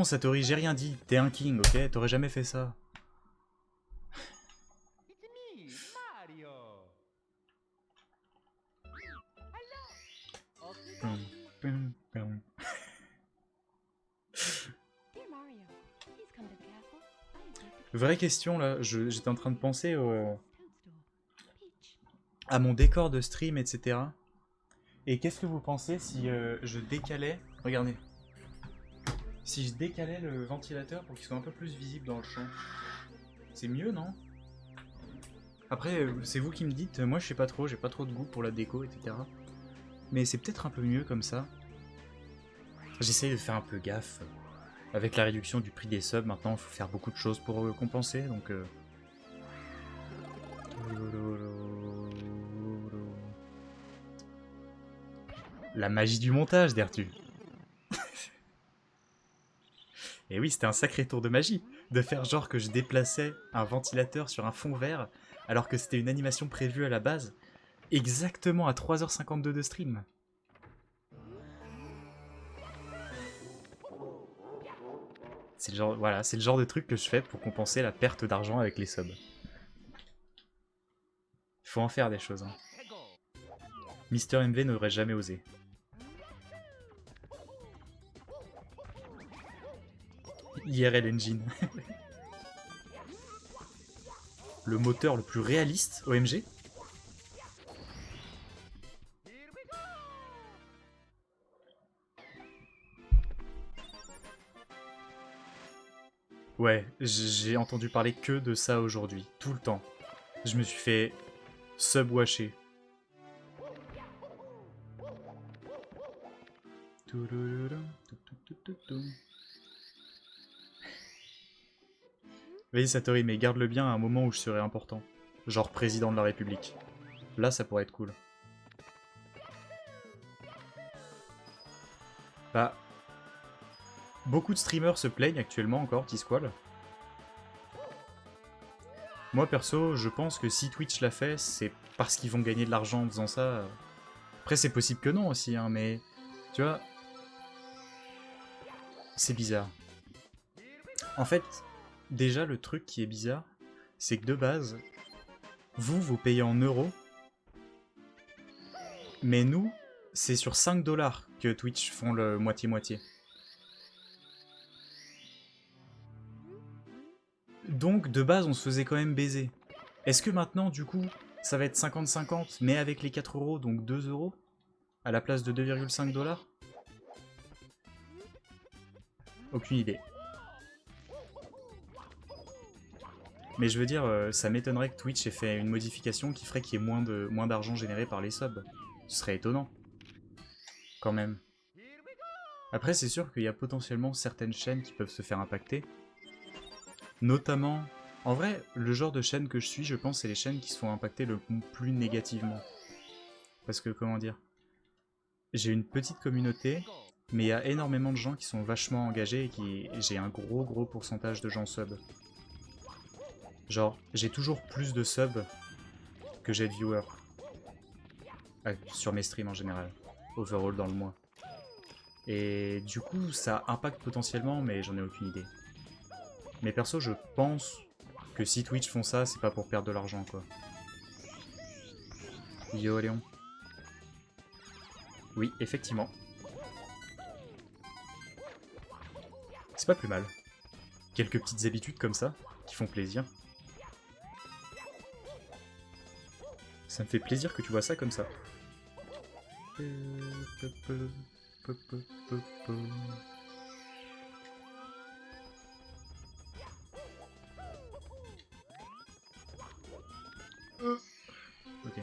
Satori, j'ai rien dit. T'es un king, ok? T'aurais jamais fait ça. Vraie question là, j'étais en train de penser à mon décor de stream, etc. Et qu'est-ce que vous pensez si je décalais... Regardez. Si je décalais le ventilateur pour qu'il soit un peu plus visible dans le champ. C'est mieux, non? Après, c'est vous qui me dites, moi je sais pas trop, j'ai pas trop de goût pour la déco, etc. Mais c'est peut-être un peu mieux comme ça. J'essaye de faire un peu gaffe. Avec la réduction du prix des subs, maintenant il faut faire beaucoup de choses pour compenser, donc... La magie du montage, Dertu. Et oui, c'était un sacré tour de magie, de faire genre que je déplaçais un ventilateur sur un fond vert, alors que c'était une animation prévue à la base, exactement à 3h52 de stream. C'est le genre, voilà, c'est le genre de truc que je fais pour compenser la perte d'argent avec les subs. Il faut en faire des choses. Hein. Mister MV n'aurait jamais osé. IRL Engine. Le moteur le plus réaliste, OMG. Ouais, j'ai entendu parler que de ça aujourd'hui, tout le temps. Je me suis fait subwasher. Vas-y Satori, mais garde-le bien à un moment où je serai important. Genre président de la République. Là, ça pourrait être cool. Bah... Beaucoup de streamers se plaignent actuellement encore, T-Squall. Moi perso, je pense que si Twitch l'a fait, c'est parce qu'ils vont gagner de l'argent en faisant ça. Après, c'est possible que non aussi, hein, mais... Tu vois... C'est bizarre. En fait, déjà, le truc qui est bizarre, c'est que de base, vous payez en euros, mais nous, c'est sur 5$ que Twitch font le moitié-moitié. Donc, de base, on se faisait quand même baiser. Est-ce que maintenant, du coup, ça va être 50-50, mais avec les 4€, donc 2€, à la place de 2,5$? Aucune idée. Mais je veux dire, ça m'étonnerait que Twitch ait fait une modification qui ferait qu'il y ait moins d'argent généré par les subs. Ce serait étonnant. Quand même. Après, c'est sûr qu'il y a potentiellement certaines chaînes qui peuvent se faire impacter. Notamment... En vrai, le genre de chaîne que je suis, je pense, c'est les chaînes qui se font impacter le plus négativement. Parce que, comment dire... J'ai une petite communauté, mais il y a énormément de gens qui sont vachement engagés et qui... J'ai un gros pourcentage de gens sub. Genre, j'ai toujours plus de subs que j'ai de viewers. Sur mes streams en général. Overall dans le mois. Et du coup, ça impacte potentiellement, mais j'en ai aucune idée. Mais perso, je pense que si Twitch font ça, c'est pas pour perdre de l'argent, quoi. Yo, Léon. Oui, effectivement. C'est pas plus mal. Quelques petites habitudes comme ça, qui font plaisir. Ça me fait plaisir que tu vois ça comme ça. Ok.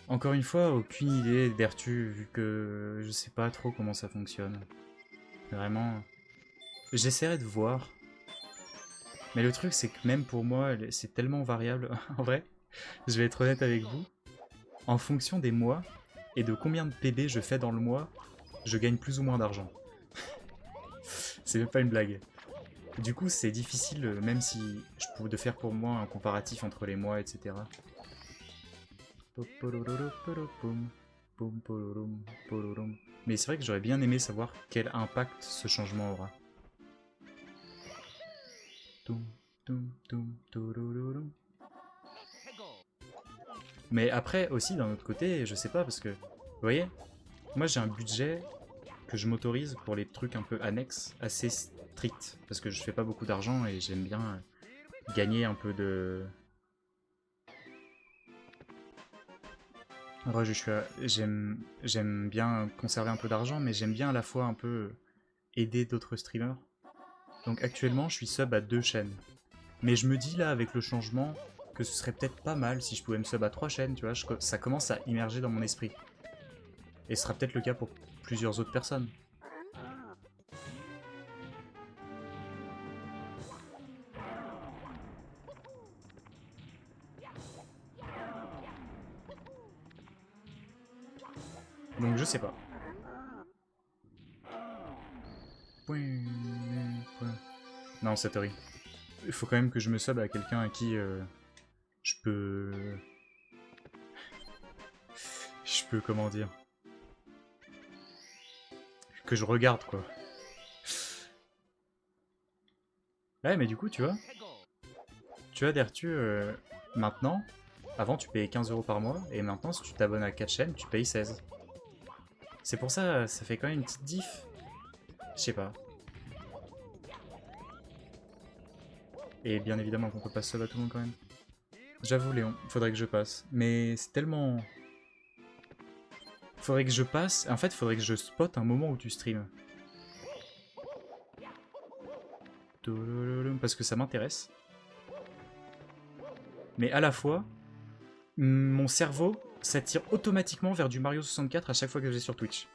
Encore une fois, aucune idée d'Ertu, vu que je sais pas trop comment ça fonctionne. Vraiment... J'essaierai de voir. Mais le truc, c'est que même pour moi, c'est tellement variable. En vrai, je vais être honnête avec vous. En fonction des mois, et de combien de PB je fais dans le mois, je gagne plus ou moins d'argent. C'est même pas une blague. Du coup, c'est difficile, même si je pouvais de faire pour moi un comparatif entre les mois, etc. Mais c'est vrai que j'aurais bien aimé savoir quel impact ce changement aura. Mais après aussi d'un autre côté, je sais pas parce que, vous voyez, moi j'ai un budget que je m'autorise pour les trucs un peu annexes assez strict parce que je fais pas beaucoup d'argent et j'aime bien gagner un peu de... Ouais, j'aime bien conserver un peu d'argent, mais j'aime bien à la fois un peu aider d'autres streamers. Donc actuellement, je suis sub à 2 chaînes. Mais je me dis là, avec le changement, que ce serait peut-être pas mal si je pouvais me sub à 3 chaînes, tu vois, ça commence à immerger dans mon esprit. Et ce sera peut-être le cas pour plusieurs autres personnes. Donc je sais pas. Non, Satori. Il faut quand même que je me sub à quelqu'un à qui je peux... Je peux, comment dire... Que je regarde, quoi. Ouais, mais du coup, tu vois, Dertu, maintenant, avant tu payais 15 € par mois, et maintenant, si tu t'abonnes à 4 chaînes, tu payes 16. C'est pour ça, ça fait quand même une petite diff. Je sais pas. Et bien évidemment qu'on peut pas se sub à tout le monde quand même. J'avoue, Léon, faudrait que je passe. Mais c'est tellement... Faudrait que je passe... En fait, faudrait que je spot un moment où tu streams. Parce que ça m'intéresse. Mais à la fois, mon cerveau s'attire automatiquement vers du Mario 64 à chaque fois que je vais sur Twitch.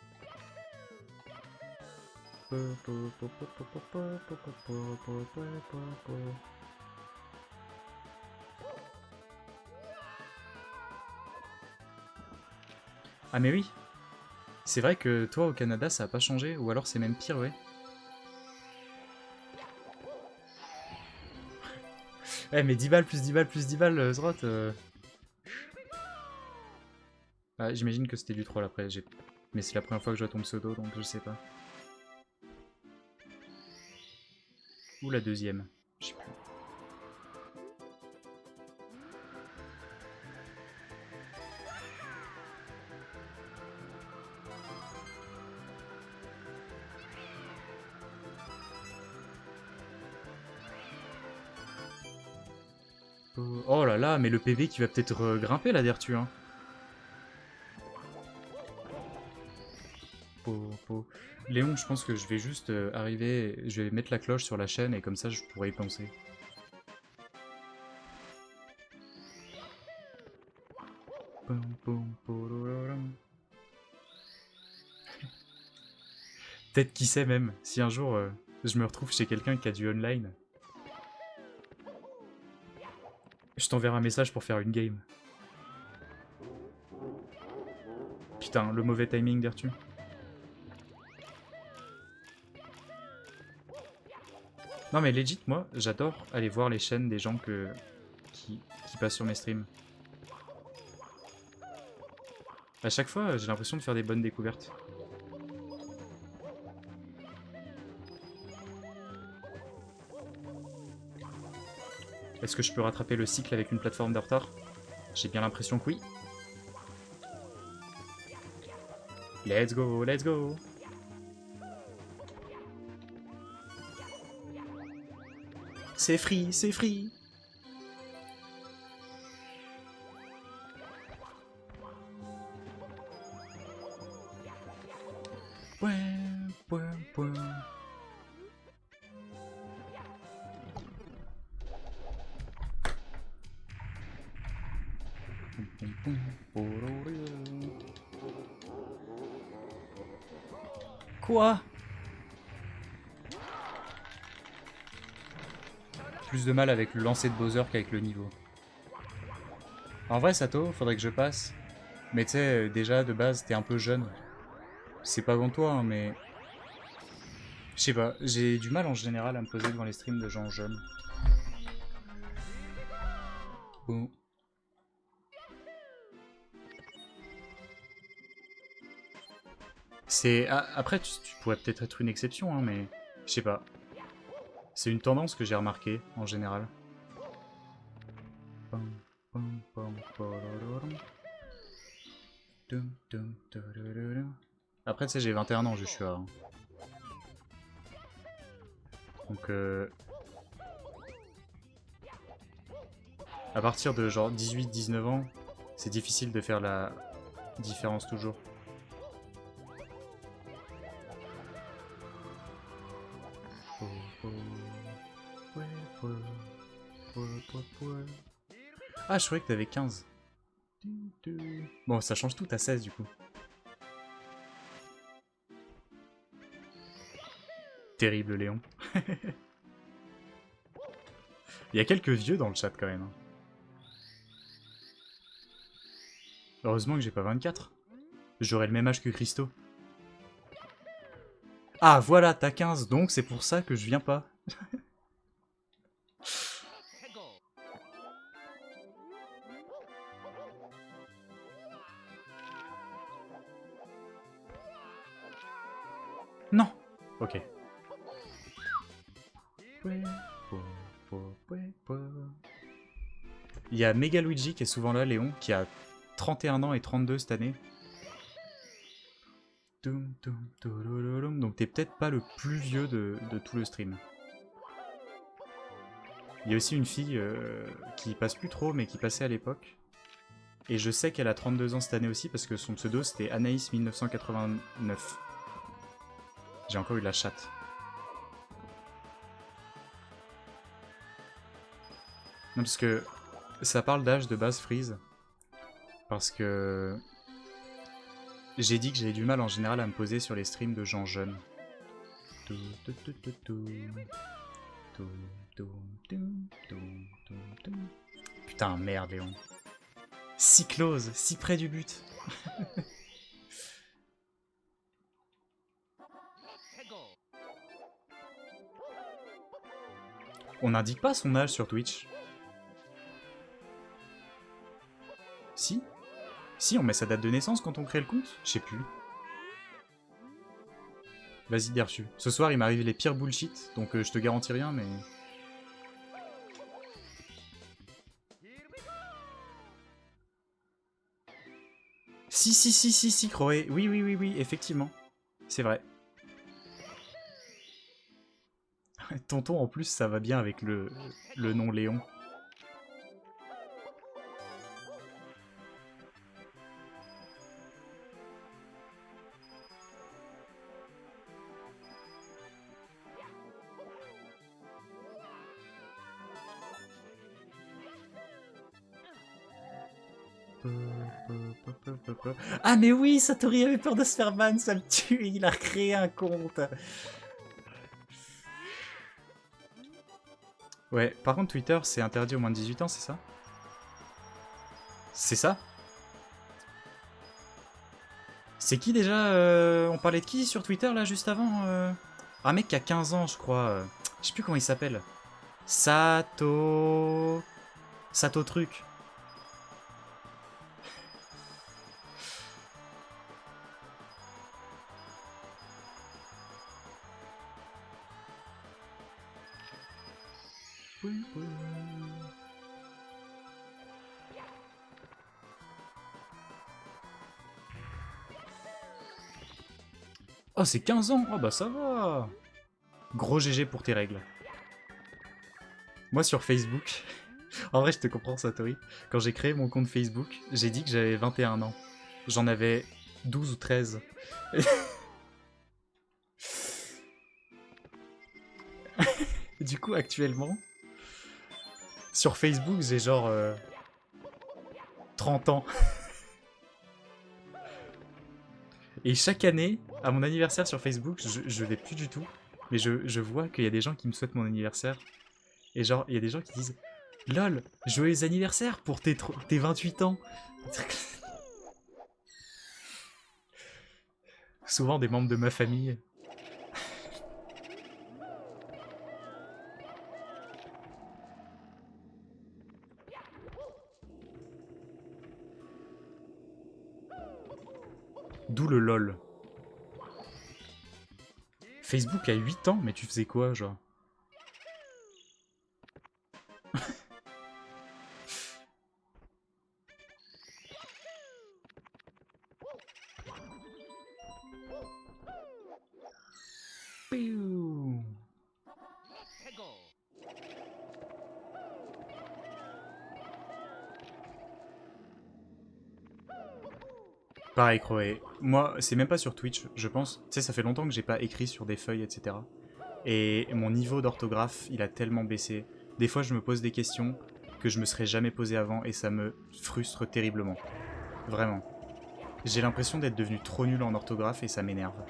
Ah mais oui, c'est vrai que toi au Canada ça a pas changé, ou alors c'est même pire, ouais. Eh mais 10 balles plus 10 balles plus 10 balles, Zrot. Ah, j'imagine que c'était du troll après, mais c'est la première fois que je vois ton pseudo, donc je sais pas. Ou la deuxième, je sais plus. Oh là là, mais le PV qui va peut-être grimper là, Dertu, hein. Léon, je pense que je vais juste arriver, je vais mettre la cloche sur la chaîne et comme ça je pourrai y penser. Peut-être qui sait même, si un jour je me retrouve chez quelqu'un qui a du online, je t'enverrai un message pour faire une game. Putain, le mauvais timing d'Ertu. Non mais legit, moi, j'adore aller voir les chaînes des gens qui passent sur mes streams. À chaque fois, j'ai l'impression de faire des bonnes découvertes. Est-ce que je peux rattraper le cycle avec une plateforme de retard? J'ai bien l'impression que oui. Let's go, let's go. C'est free, c'est free. Ouais, ouais, ouais. Quoi? Plus de mal avec le lancer de Bowser qu'avec le niveau. En vrai, Sato, faudrait que je passe. Mais tu sais, déjà, de base, t'es un peu jeune. C'est pas bon toi, hein, mais... Je sais pas, j'ai du mal en général à me poser devant les streams de gens jeunes. Bon. C'est... Après, tu pourrais peut-être être une exception, hein, mais... Je sais pas. C'est une tendance que j'ai remarquée, en général. Après, tu sais, j'ai 21 ans, je suis à... Donc, à partir de genre 18-19 ans, c'est difficile de faire la différence toujours. Ah, je croyais que t'avais 15. Bon, ça change tout à 16 du coup. Terrible Léon. Il y a quelques vieux dans le chat quand même. Hein. Heureusement que j'ai pas 24. J'aurais le même âge que Christo. Ah voilà, t'as 15, donc c'est pour ça que je viens pas. Non. Ok. Il y a Megaluigi qui est souvent là, Léon, qui a 31 ans et 32 cette année. Donc t'es peut-être pas le plus vieux de tout le stream. Il y a aussi une fille qui passe plus trop, mais qui passait à l'époque. Et je sais qu'elle a 32 ans cette année aussi, parce que son pseudo c'était Anaïs1989. J'ai encore eu de la chatte. Non, parce que ça parle d'âge de base Freeze. Parce que j'ai dit que j'avais du mal en général à me poser sur les streams de gens jeunes. Putain, merde, Léon. Si close, si près du but. On n'indique pas son âge sur Twitch. Si? Si, on met sa date de naissance quand on crée le compte? Je sais plus. Vas-y, Derchu. Ce soir, il m'arrive les pires bullshit, donc je te garantis rien, mais... Si, Chloé. Oui, effectivement. C'est vrai. Tonton, en plus, ça va bien avec le nom Léon. Ah mais oui, Satori avait peur de se faire ban, ça le tue, il a créé un compte. Ouais, par contre Twitter c'est interdit aux moins de 18 ans, c'est ça? C'est ça? C'est qui déjà on parlait de qui sur Twitter là juste avant Un mec qui a 15 ans je crois. Je sais plus comment il s'appelle. Sato... Sato truc. Oh, c'est 15 ans. Oh bah ça va. Gros GG pour tes règles. Moi sur Facebook, en vrai je te comprends Satori, quand j'ai créé mon compte Facebook, j'ai dit que j'avais 21 ans. J'en avais 12 ou 13. Du coup actuellement, sur Facebook j'ai genre 30 ans. Et chaque année, à mon anniversaire sur Facebook, je vais plus du tout, mais je vois qu'il y a des gens qui me souhaitent mon anniversaire. Et genre, il y a des gens qui disent LOL, joyeux anniversaire pour tes 28 ans. Souvent des membres de ma famille. D'où le LOL. Facebook a 8 ans, mais tu faisais quoi, genre? Piou. Pareil, Chloé. Moi, c'est même pas sur Twitch, je pense. Tu sais, ça fait longtemps que j'ai pas écrit sur des feuilles, etc. Et mon niveau d'orthographe, il a tellement baissé. Des fois, je me pose des questions que je me serais jamais posées avant et ça me frustre terriblement. Vraiment. J'ai l'impression d'être devenu trop nul en orthographe et ça m'énerve.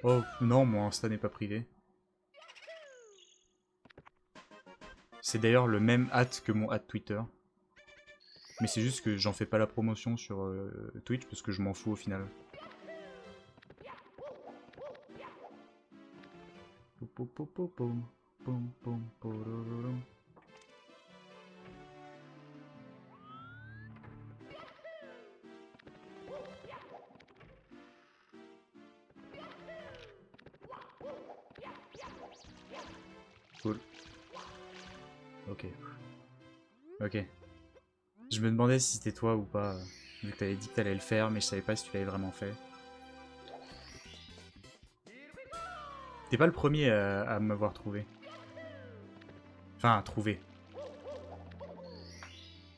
Oh, non, mon Insta n'est pas privé. C'est d'ailleurs le même hâte que mon hâte Twitter. Mais c'est juste que j'en fais pas la promotion sur Twitch parce que je m'en fous au final. Cool. Ok. Ok. Je me demandais si c'était toi ou pas, vu que t'avais dit que t'allais le faire, mais je savais pas si tu l'avais vraiment fait. T'es pas le premier à m'avoir trouvé. Enfin, trouvé.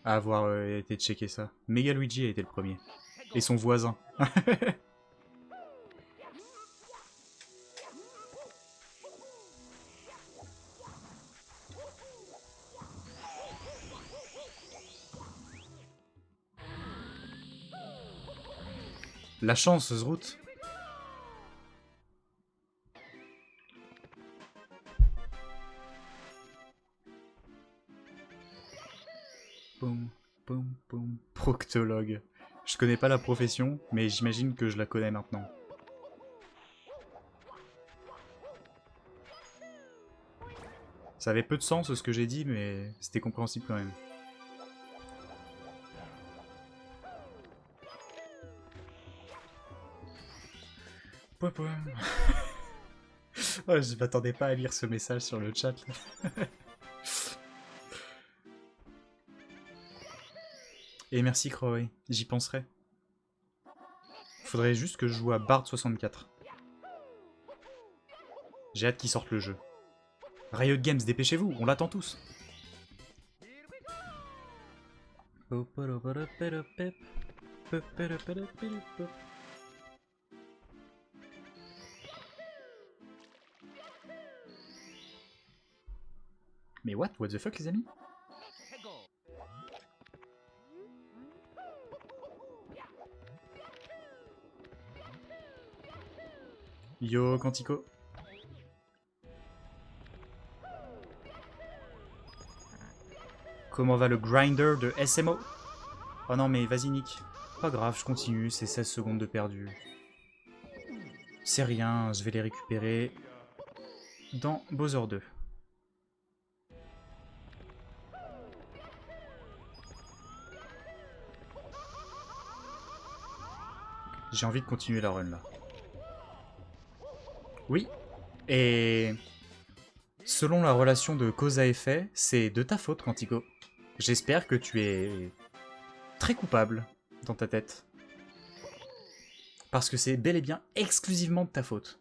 À avoir été checker ça. Mega Luigi a été le premier. Et son voisin. La chance, Zrout. Poum, poum, poum. Proctologue. Je connais pas la profession, mais j'imagine que je la connais maintenant. Ça avait peu de sens ce que j'ai dit, mais c'était compréhensible quand même. Pouah, pouah. Oh, je m'attendais pas à lire ce message sur le chat. Et merci Croy, j'y penserai. Faudrait juste que je joue à Bard 64. J'ai hâte qu'il sorte le jeu. Riot Games, dépêchez-vous, on l'attend tous. Mais what the fuck les amis? Yo Quantico. Comment va le grinder de SMO? Oh non mais vas-y Nick. Pas grave, je continue, c'est 16 secondes de perdu. C'est rien, je vais les récupérer dans Bowser 2. J'ai envie de continuer la run là. Oui, et selon la relation de cause à effet, c'est de ta faute Quantico. J'espère que tu es très coupable dans ta tête. Parce que c'est bel et bien exclusivement de ta faute.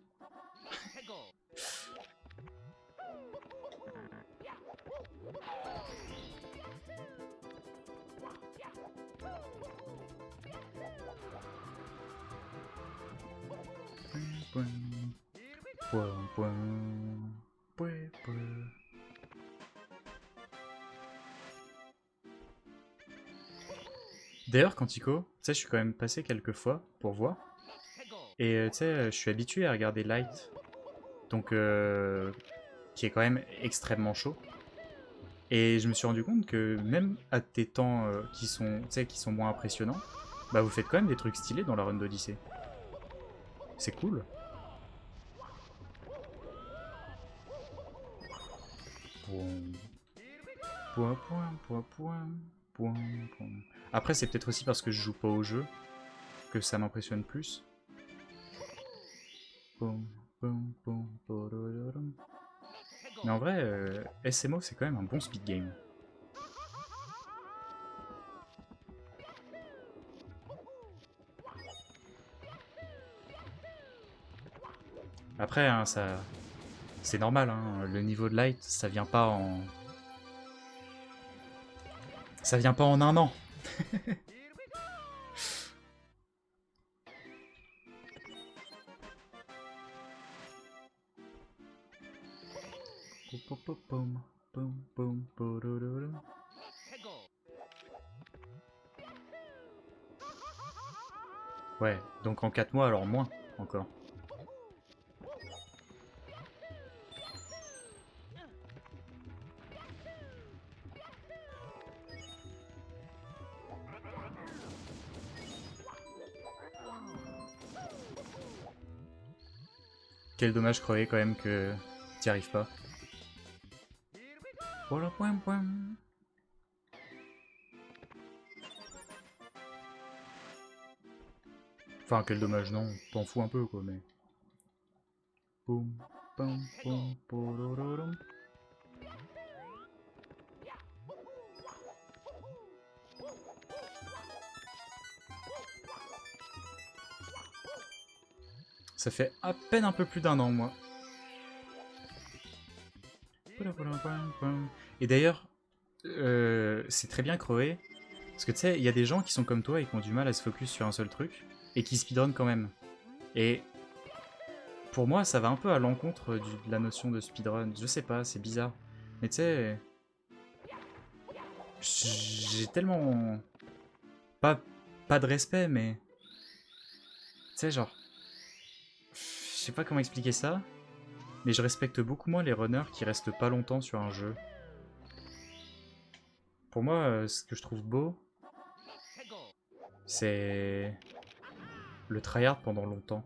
D'ailleurs, Quantico, tu sais, je suis quand même passé quelques fois pour voir. Et tu sais, je suis habitué à regarder Light. Donc, qui est quand même extrêmement chaud. Et je me suis rendu compte que même à tes temps qui sont moins impressionnants, bah vous faites quand même des trucs stylés dans la run d'Odyssée. C'est cool. Point, point, point, point, point, point. Après, c'est peut-être aussi parce que je joue pas au jeu que ça m'impressionne plus. Mais en vrai, SMO, c'est quand même un bon speed game. Après, hein, ça, c'est normal, hein, le niveau de light, ça vient pas en... Ça vient pas en un an. Ouais, donc en 4 mois, alors moins, encore. Quel dommage crevé quand même que t'y arrives pas. Voilà, point, point. Enfin, quel dommage, non, t'en fous un peu quoi, mais... Boum, boum, boum, porororom. Ça fait à peine un peu plus d'un an, moi. Et d'ailleurs, c'est très bien crevé. Parce que tu sais, il y a des gens qui sont comme toi et qui ont du mal à se focus sur un seul truc. Et qui speedrun quand même. Et pour moi, ça va un peu à l'encontre de la notion de speedrun. Je sais pas, c'est bizarre. Mais tu sais, j'ai tellement... Pas, pas de respect, mais... Tu sais, genre... Je sais pas comment expliquer ça. Mais je respecte beaucoup moins les runners qui restent pas longtemps sur un jeu. Pour moi, ce que je trouve beau, c'est le tryhard pendant longtemps.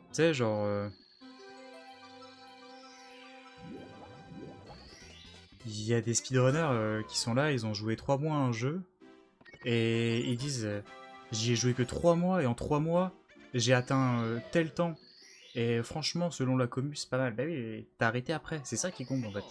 Tu sais, genre... Il y a des speedrunners qui sont là, ils ont joué 3 mois à un jeu, et ils disent j'y ai joué que 3 mois, et en 3 mois, j'ai atteint tel temps. Et franchement, selon la commu, c'est pas mal. Bah oui, t'as arrêté après, c'est ça qui compte en fait.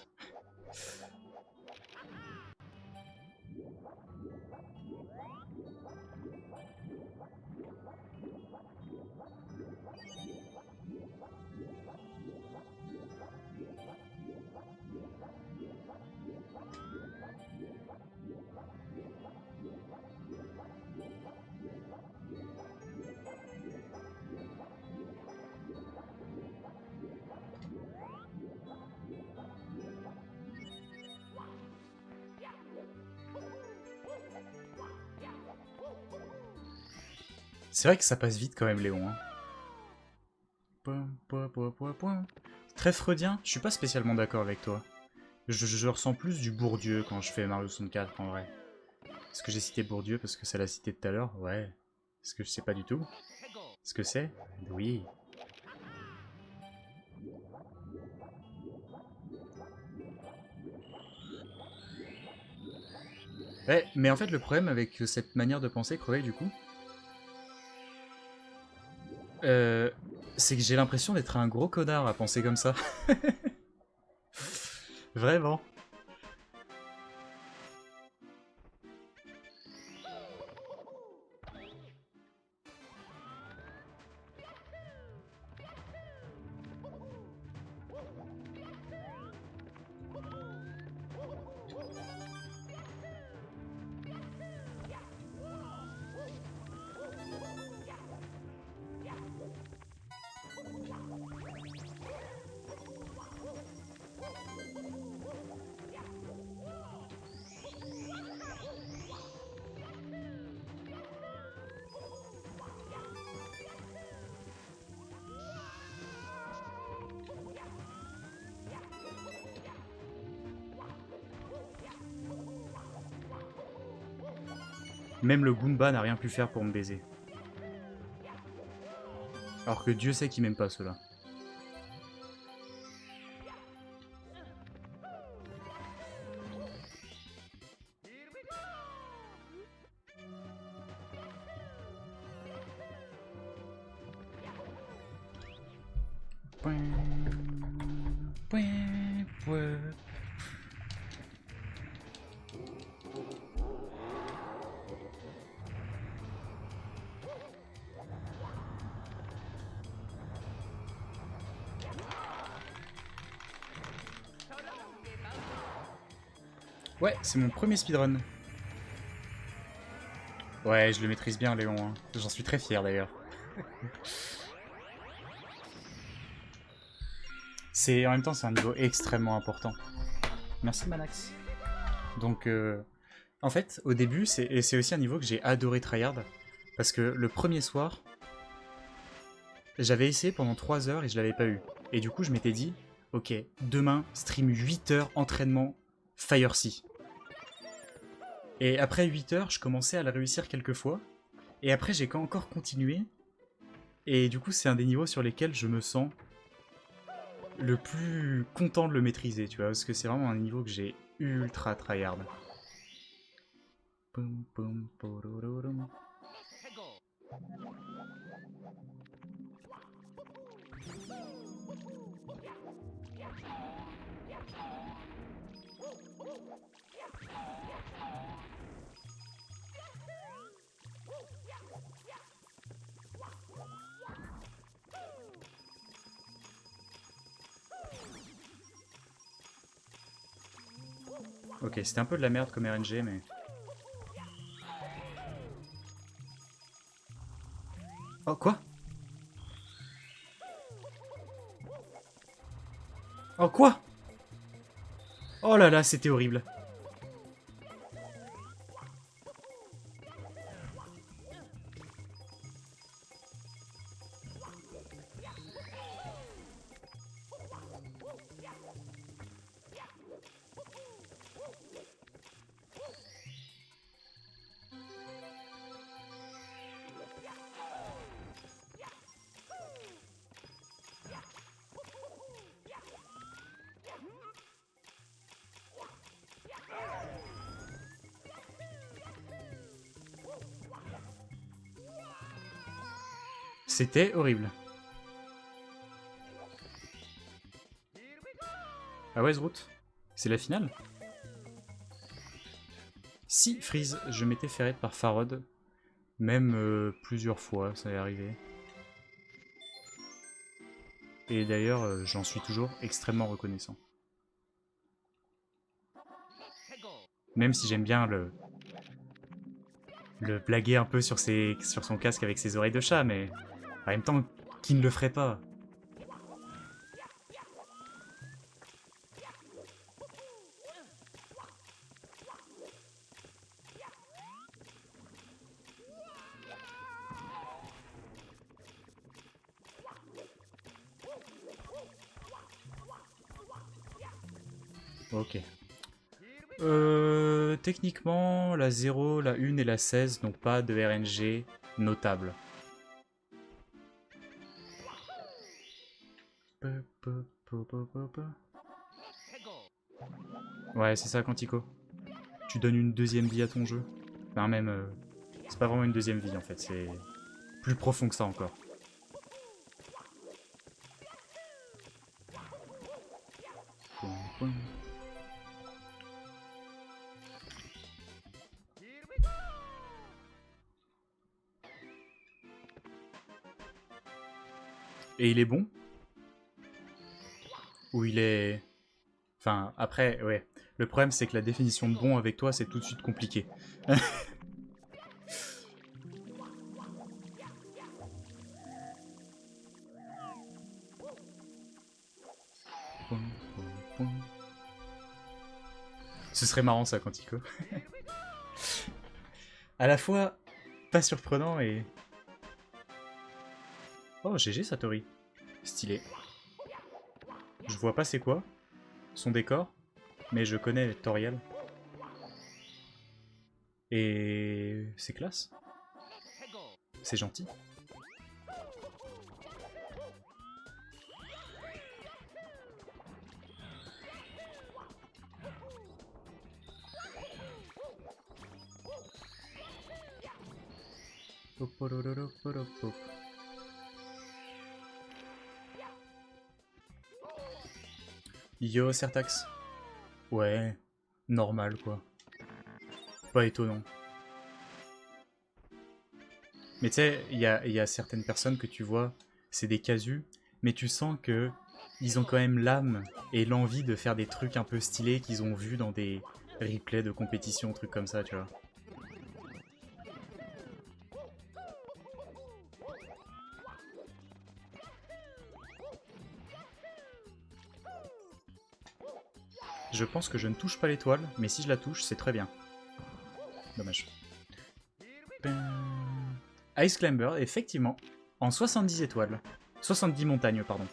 C'est vrai que ça passe vite quand même, Léon. Hein. Très freudien, je suis pas spécialement d'accord avec toi. Je ressens plus du Bourdieu quand je fais Mario 64 en vrai. Est-ce que j'ai cité Bourdieu parce que ça l'a cité tout à l'heure? Ouais. Est-ce que je sais pas du tout? Ce que c'est? Oui. Ouais, mais en fait, le problème avec cette manière de penser, Crevé, du coup, euh, c'est que j'ai l'impression d'être un gros connard à penser comme ça. Vraiment. Même le Goomba n'a rien pu faire pour me baiser. Alors que Dieu sait qu'il m'aime pas, ceux-là. Ouais, c'est mon premier speedrun. Ouais, je le maîtrise bien, Léon. Hein. J'en suis très fier, d'ailleurs. En même temps, c'est un niveau extrêmement important. Merci, Manax. Donc, en fait, au début, c'est aussi un niveau que j'ai adoré tryhard. Parce que le premier soir, j'avais essayé pendant 3 heures et je l'avais pas eu. Et du coup, je m'étais dit, ok, demain, stream 8 heures entraînement Fire Sea. Et après 8 heures, je commençais à le réussir quelques fois. Et après, j'ai encore continué. Et du coup, c'est un des niveaux sur lesquels je me sens le plus content de le maîtriser, tu vois. Parce que c'est vraiment un niveau que j'ai ultra tryhard. Ok, c'était un peu de la merde comme RNG, mais... Oh, quoi? Oh, quoi? Oh là là, c'était horrible. C'était horrible. Ah ouais, Zroot, c'est la finale? Si, Freeze, je m'étais fait raid par Farod. Même plusieurs fois, ça est arrivé. Et d'ailleurs, j'en suis toujours extrêmement reconnaissant. Même si j'aime bien le blaguer un peu sur son casque avec ses oreilles de chat, mais en même temps, qui ne le ferait pas? Ok. Techniquement, la 0, la 1 et la 16 n'ont pas de RNG notable. Ouais, c'est ça, Quantico. Tu donnes une deuxième vie à ton jeu. Enfin, même... c'est pas vraiment une deuxième vie, en fait. C'est plus profond que ça, encore. Et il est bon? Ou il est... Enfin, après, ouais. Le problème, c'est que la définition de bon avec toi, c'est tout de suite compliqué. Ce serait marrant, ça, Quantico. À la fois, pas surprenant et... Oh, GG, Satori. Stylé. Je vois pas c'est quoi, son décor, mais je connais Toriel. Et c'est classe. C'est gentil. Yo, Certax. Ouais, normal quoi. Pas étonnant. Mais tu sais, il y a certaines personnes que tu vois, c'est des casus, mais tu sens que ils ont quand même l'âme et l'envie de faire des trucs un peu stylés qu'ils ont vus dans des replays de compétition, trucs comme ça, tu vois. Je pense que je ne touche pas l'étoile, mais si je la touche, c'est très bien. Dommage. Ice Climber, effectivement, en 70 étoiles. 70 montagnes, pardon.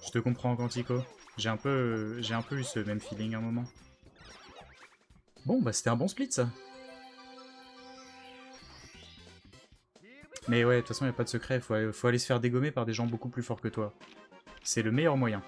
Je te comprends, Quantico. J'ai un peu eu ce même feeling à un moment. Bon, bah c'était un bon split, ça. Mais ouais, de toute façon, il n'y a pas de secret. Faut aller se faire dégommer par des gens beaucoup plus forts que toi. C'est le meilleur moyen.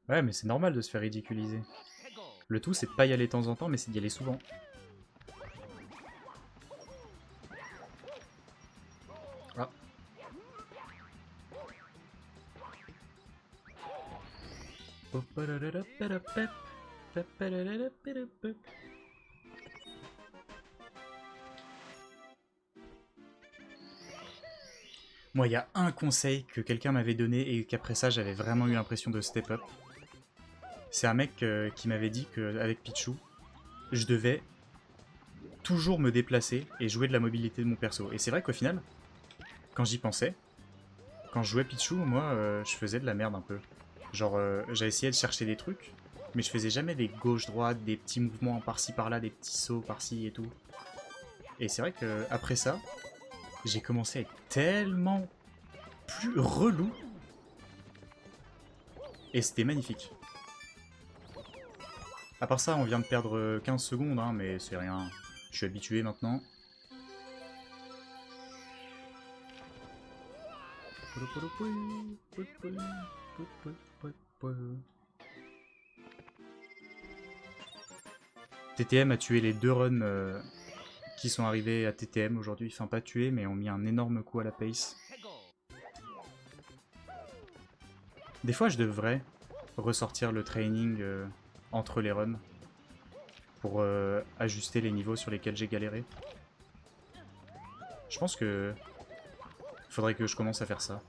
Ouais, mais c'est normal de se faire ridiculiser. Le tout, c'est de pas y aller de temps en temps, mais c'est d'y aller souvent. Ah. Moi, il y a un conseil que quelqu'un m'avait donné et qu'après ça, j'avais vraiment eu l'impression de step up. C'est un mec qui m'avait dit qu'avec Pichu, je devais toujours me déplacer et jouer de la mobilité de mon perso. Et c'est vrai qu'au final, quand j'y pensais, quand je jouais Pichu, moi, je faisais de la merde un peu. Genre, j'ai essayé de chercher des trucs, mais je faisais jamais des gauches-droites, des petits mouvements par-ci par-là, des petits sauts par-ci et tout. Et c'est vrai que après ça, j'ai commencé à être tellement plus relou. Et c'était magnifique. À part ça, on vient de perdre 15 secondes, hein, mais c'est rien. Je suis habitué maintenant. TTM a tué les deux runs qui sont arrivés à TTM aujourd'hui. Enfin, pas tués, mais ont mis un énorme coup à la pace. Des fois, je devrais ressortir le training entre les runs pour ajuster les niveaux sur lesquels j'ai galéré. Je pense que faudrait que je commence à faire ça.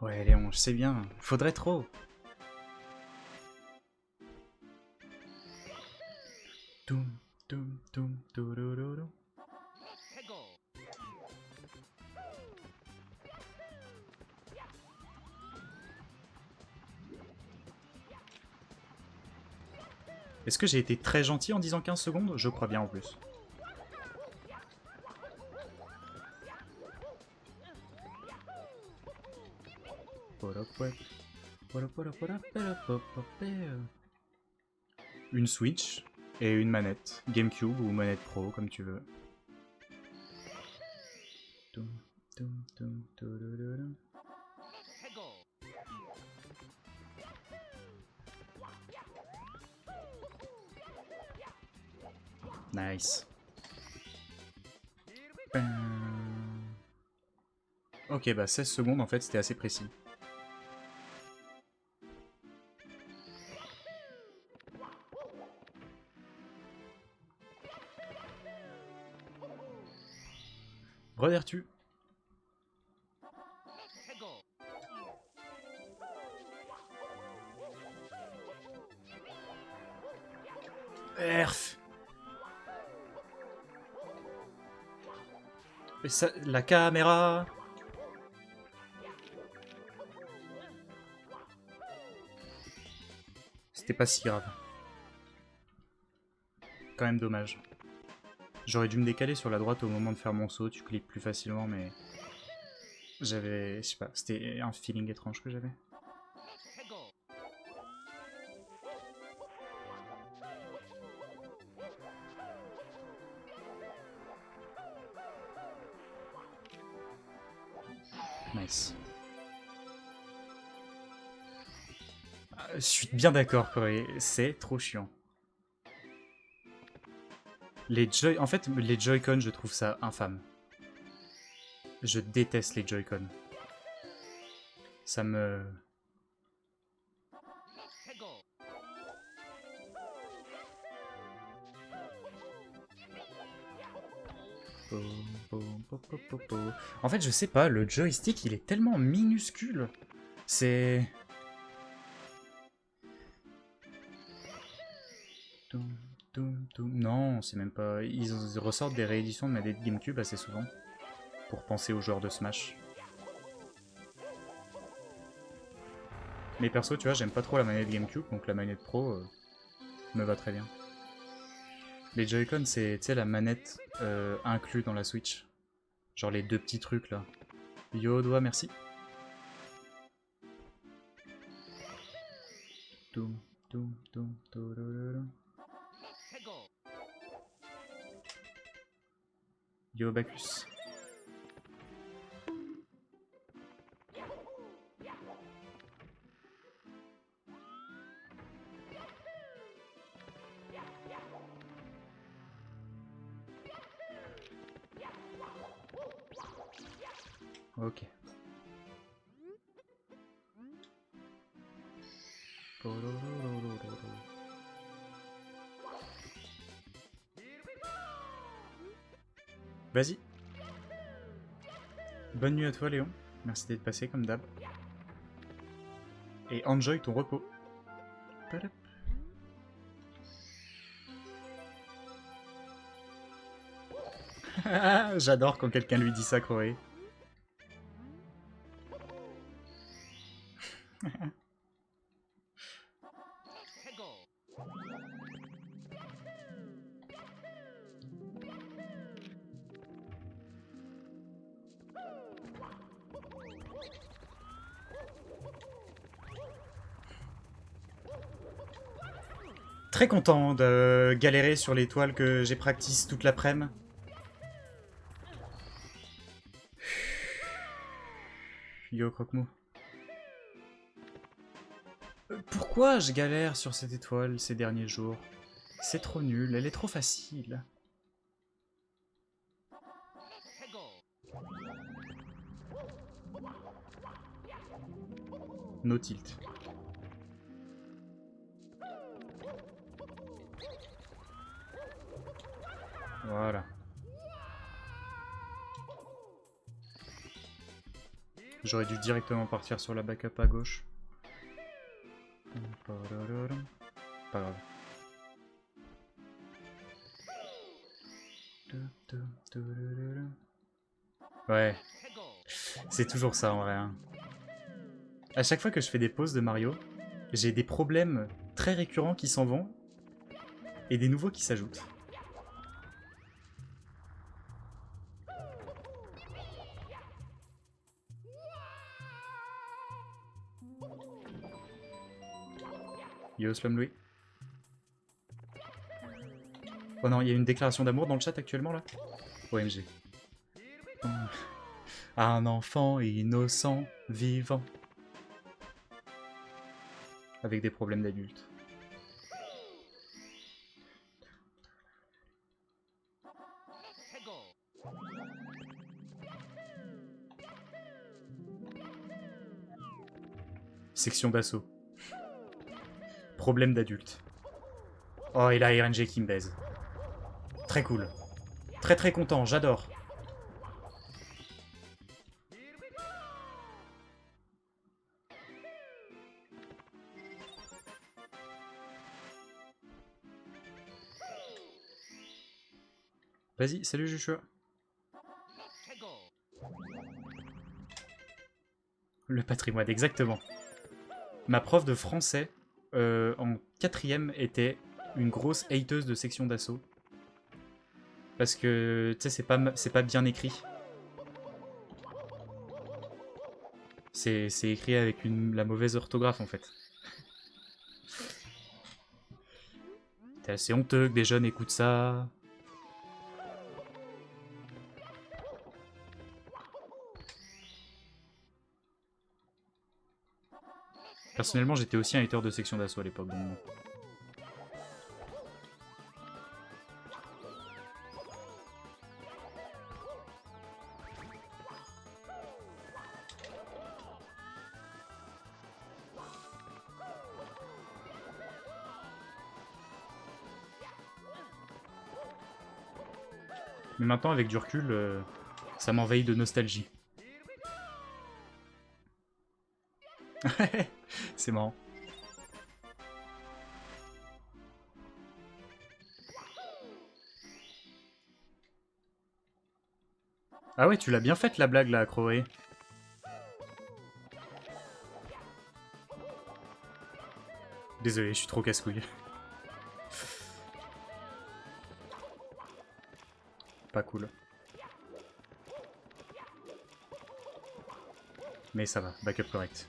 Ouais, Léon, je sais bien. Faudrait trop. Est-ce que j'ai été très gentil en disant 15 secondes? Je crois bien en plus. Une Switch et une manette. GameCube ou manette Pro, comme tu veux. Nice. Ok, bah 16 secondes en fait, c'était assez précis. Revertu. Erf. Et ça, la caméra. C'était pas si grave. Quand même dommage. J'aurais dû me décaler sur la droite au moment de faire mon saut, tu cliques plus facilement, mais... J'avais... Je sais pas, c'était un feeling étrange que j'avais. Nice. Je suis bien d'accord, Corey, c'est trop chiant. En fait, les Joy-Con, je trouve ça infâme. Je déteste les Joy-Con. Ça me... En fait, je sais pas, le joystick, il est tellement minuscule. C'est... Non, c'est même pas... Ils ressortent des rééditions de manette GameCube assez souvent. Pour penser aux joueurs de Smash. Mais perso, tu vois, j'aime pas trop la manette GameCube, donc la manette Pro me va très bien. Les Joy-Con, c'est, tu sais, la manette inclue dans la Switch. Genre les deux petits trucs, là. Yo, doigt, merci. Yo, Bacchus. Ok. Vas-y. Bonne nuit à toi, Léon. Merci d'être passé, comme d'hab. Et enjoy ton repos. J'adore quand quelqu'un lui dit ça, Chloé. Très content de galérer sur les toiles que j'ai practice toute l'après-midi. Yo, croque-mou. Pourquoi je galère sur cette étoile ces derniers jours? C'est trop nul, elle est trop facile. No tilt. Voilà. J'aurais dû directement partir sur la backup à gauche. Pas grave. Ouais. C'est toujours ça en vrai. Hein. À chaque fois que je fais des pauses de Mario, j'ai des problèmes très récurrents qui s'en vont et des nouveaux qui s'ajoutent. Yo Slum Louis. Oh non, il y a une déclaration d'amour dans le chat actuellement là. OMG. Un enfant innocent, vivant. Avec des problèmes d'adulte. Section d'assaut. Problème d'adulte. Oh, et là, RNG qui me baise. Très cool. Très très content, j'adore. Vas-y, salut Joshua. Le patrimoine, exactement. Ma prof de français, en 4ème, était une grosse hateuse de section d'assaut. Parce que, tu sais, c'est pas bien écrit. C'est écrit avec la mauvaise orthographe, en fait. C'est assez honteux que des jeunes écoutent ça. Personnellement, j'étais aussi un hater de section d'assaut à l'époque, donc bon. Mais maintenant, avec du recul, ça m'envahit de nostalgie. C'est marrant. Ah ouais, tu l'as bien faite la blague là, Crowley. Désolé, je suis trop casse-couille. Pas cool. Mais ça va, backup correct.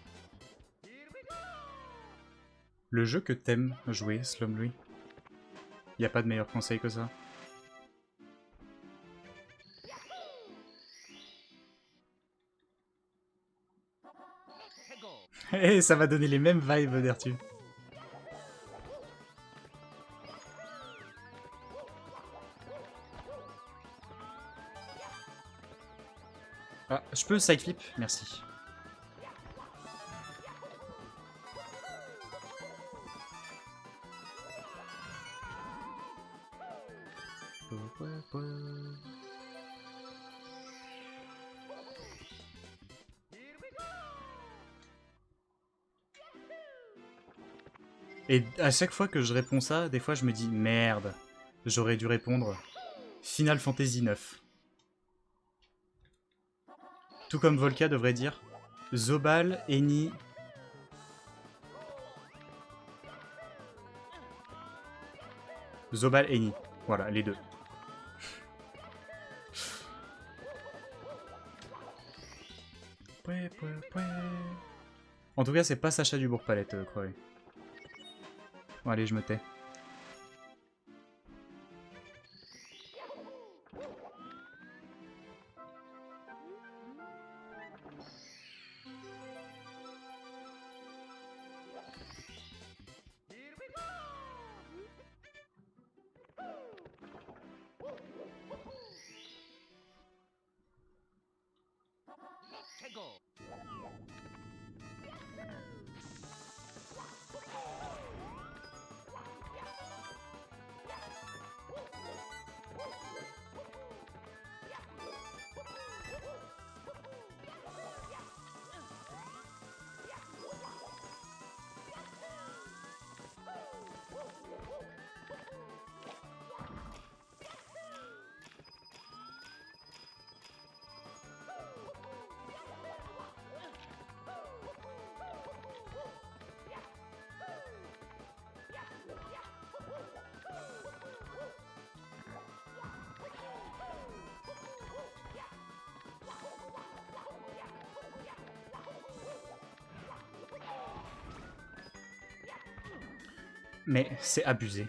Le jeu que t'aimes jouer, Slumley, y a pas de meilleur conseil que ça. Eh, ça va donner les mêmes vibes, Dertu. Ah, je peux side flip? Merci. Et à chaque fois que je réponds ça, des fois je me dis merde, j'aurais dû répondre Final Fantasy 9. Tout comme Volca devrait dire Zobal, Eni. Zobal, Eni. Voilà, les deux. En tout cas, c'est pas Sacha Dubourg-Palette, Croy. Bon, allez, je me tais. Mais c'est abusé.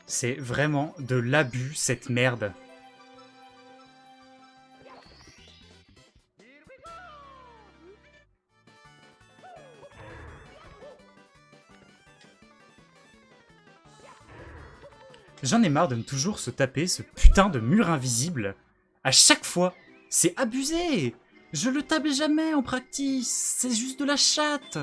C'est vraiment de l'abus, cette merde. J'en ai marre de toujours se taper ce putain de mur invisible. À chaque fois, c'est abusé. Je le tape jamais en practice, c'est juste de la chatte.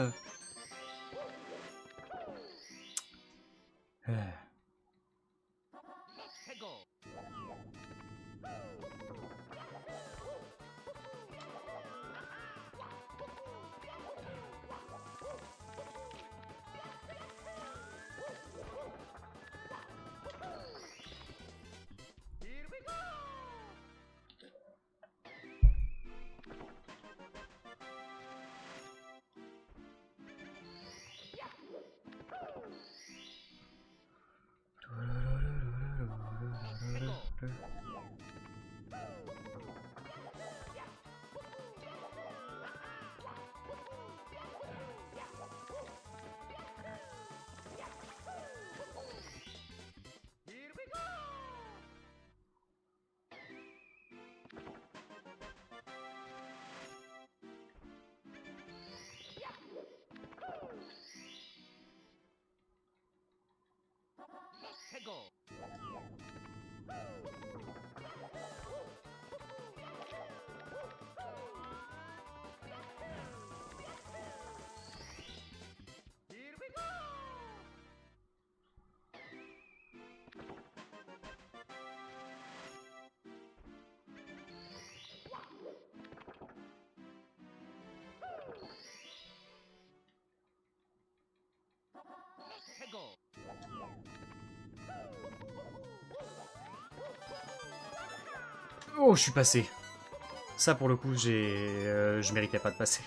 Oh, je suis passé. Ça, pour le coup, je méritais pas de passer.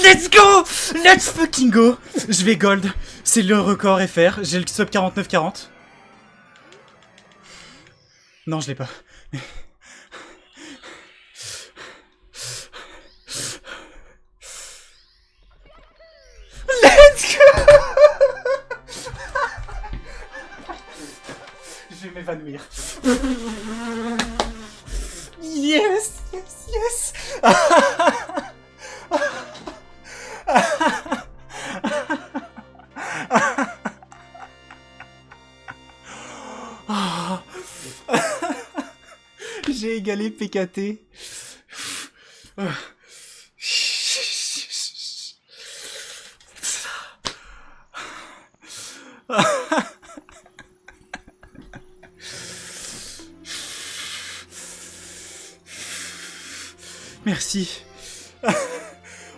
Let's go! Let's fucking go! Je vais gold. C'est le record FR. J'ai le sub 49-40. Non, je l'ai pas. Let's go! Je vais m'évanouir. Yes! Yes! Yes! J'ai égalé PKT. Merci.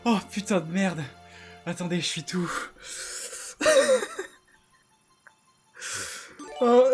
Oh putain de merde. Attendez, je suis tout. Oh.